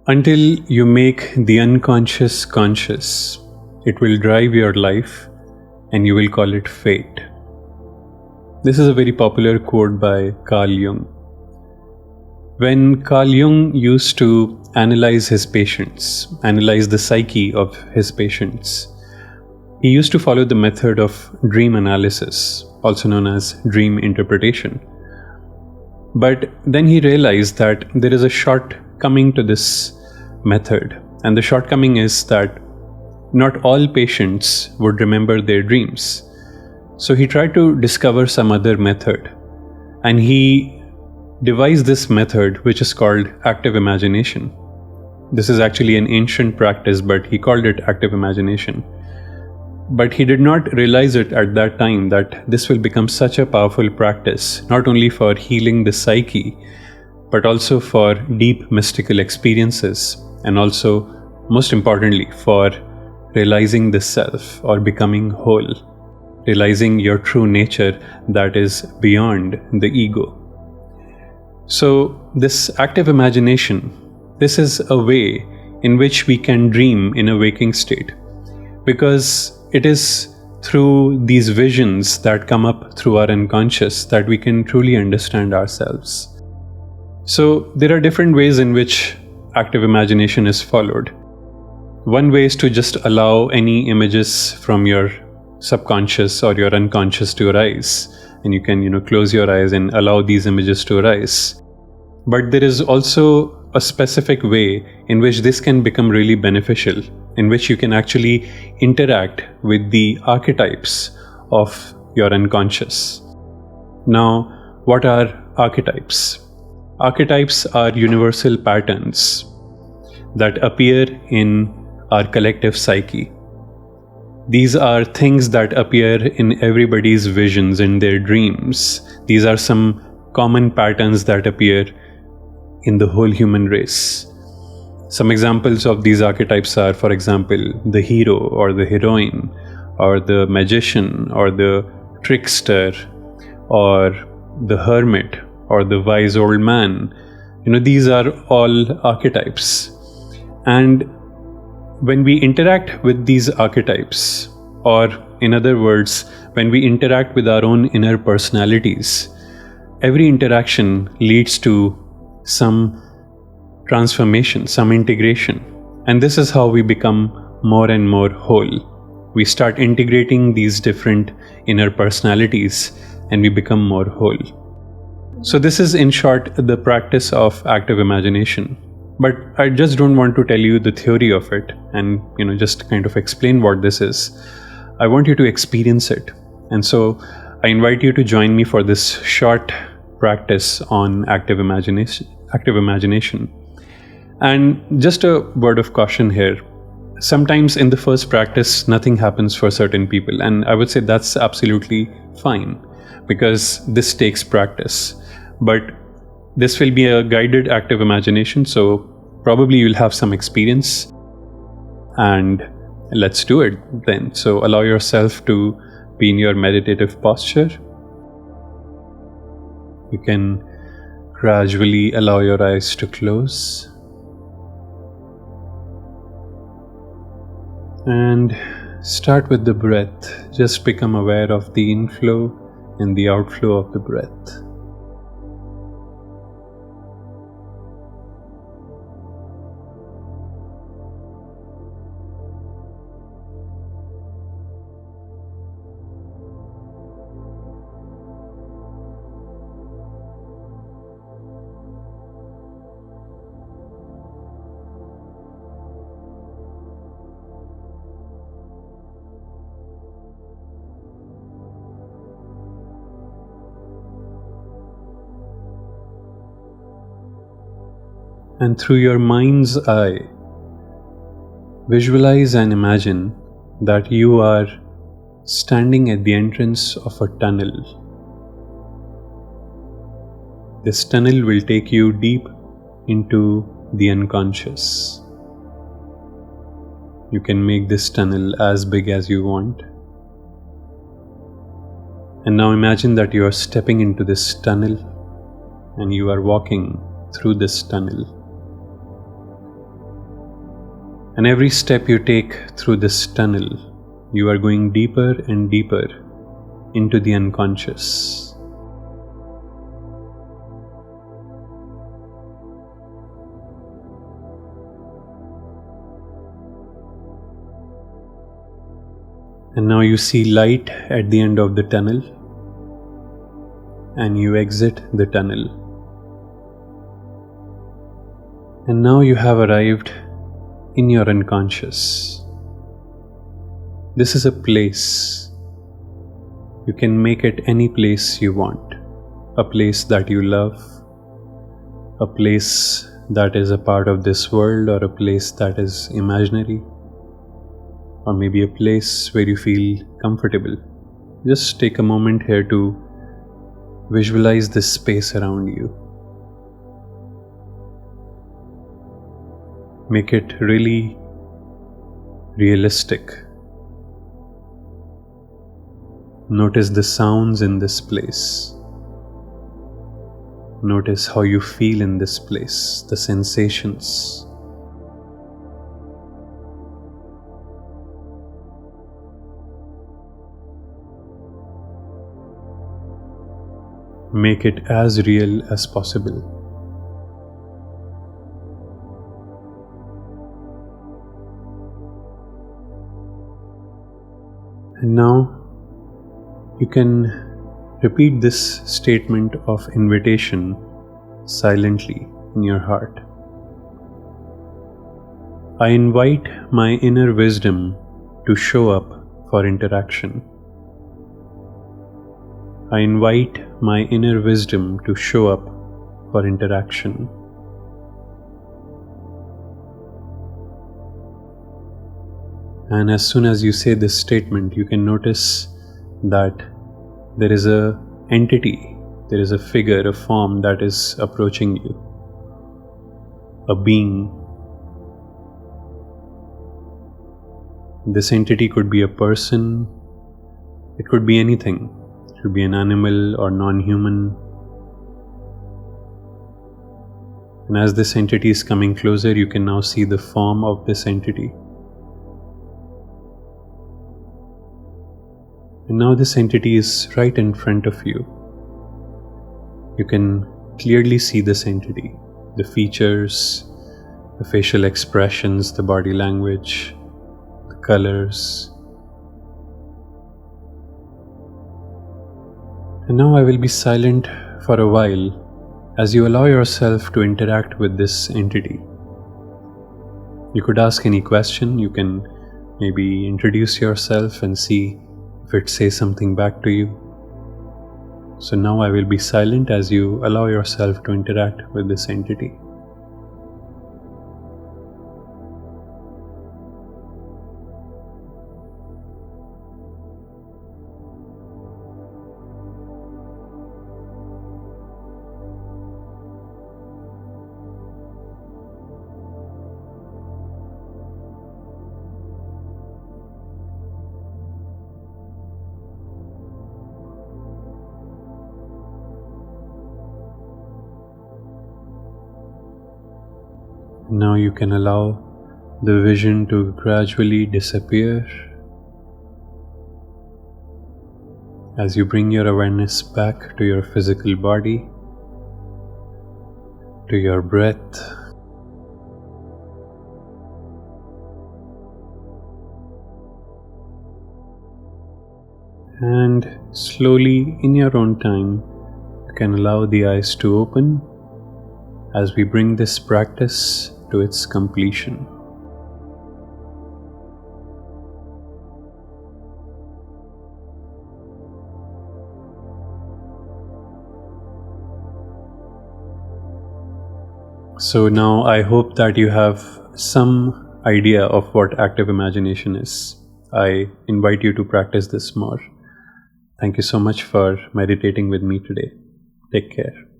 Until you make the unconscious conscious, it will drive your life and you will call it fate. This is a very popular quote by Carl Jung. When Carl Jung used to analyze his patients, analyze the psyche of his patients, he used to follow the method of dream analysis, also known as dream interpretation. But then he realized that there is a shortcoming to this method, and the shortcoming is that not all patients would remember their dreams. So he tried to discover some other method, and he devised this method which is called active imagination. This is actually an ancient practice, but he called it active imagination. But he did not realize it at that time that this will become such a powerful practice, not only for healing the psyche, but also for deep mystical experiences, and also, most importantly, for realizing the self or becoming whole, realizing your true nature that is beyond the ego. So this active imagination, this is a way in which we can dream in a waking state, because it is through these visions that come up through our unconscious that we can truly understand ourselves. So there are different ways in which active imagination is followed. One way is to just allow any images from your subconscious or your unconscious to arise, and you can close your eyes and allow these images to arise. But there is also a specific way in which this can become really beneficial, in which you can actually interact with the archetypes of your unconscious. Now, what are archetypes? Archetypes are universal patterns that appear in our collective psyche. These are things that appear in everybody's visions, in their dreams. These are some common patterns that appear in the whole human race. Some examples of these archetypes are, for example, the hero or the heroine, or the magician or the trickster, or the hermit or the wise old man. These are all archetypes. And when we interact with these archetypes, or in other words, when we interact with our own inner personalities, every interaction leads to some transformation, some integration. And this is how we become more and more whole. We start integrating these different inner personalities and we become more whole. So this is, in short, the practice of active imagination. But I just don't want to tell you the theory of it and just kind of explain what this is. I want you to experience it. And so I invite you to join me for this short practice on active imagination. And just a word of caution here. Sometimes in the first practice, nothing happens for certain people. And I would say that's absolutely fine, because this takes practice. But this will be a guided active imagination, so probably you'll have some experience. And let's do it then. So allow yourself to be in your meditative posture. You can gradually allow your eyes to close. And start with the breath. Just become aware of the inflow and the outflow of the breath. And through your mind's eye, visualize and imagine that you are standing at the entrance of a tunnel. This tunnel will take you deep into the unconscious. You can make this tunnel as big as you want. And now imagine that you are stepping into this tunnel and you are walking through this tunnel. And every step you take through this tunnel, you are going deeper and deeper into the unconscious. And now you see light at the end of the tunnel, and you exit the tunnel. And now you have arrived in your unconscious. This is a place. You can make it any place you want. A place that you love, a place that is a part of this world, or a place that is imaginary, or maybe a place where you feel comfortable. Just take a moment here to visualize this space around you. Make it really realistic. Notice the sounds in this place. Notice how you feel in this place, the sensations. Make it as real as possible. And now you can repeat this statement of invitation silently in your heart. I invite my inner wisdom to show up for interaction. I invite my inner wisdom to show up for interaction. And as soon as you say this statement, you can notice that there is an entity, there is a figure, a form that is approaching you, a being. This entity could be a person, it could be anything. It could be an animal or non-human. And as this entity is coming closer, you can now see the form of this entity. And now this entity is right in front of you. You can clearly see this entity, the features, the facial expressions, the body language, the colors. And now I will be silent for a while as you allow yourself to interact with this entity. You could ask any question, you can maybe introduce yourself and see if it says something back to you. So now I will be silent as you allow yourself to interact with this entity. Now you can allow the vision to gradually disappear as you bring your awareness back to your physical body, to your breath, and slowly in your own time you can allow the eyes to open as we bring this practice to its completion. So now I hope that you have some idea of what active imagination is. I invite you to practice this more. Thank you so much for meditating with me today. Take care.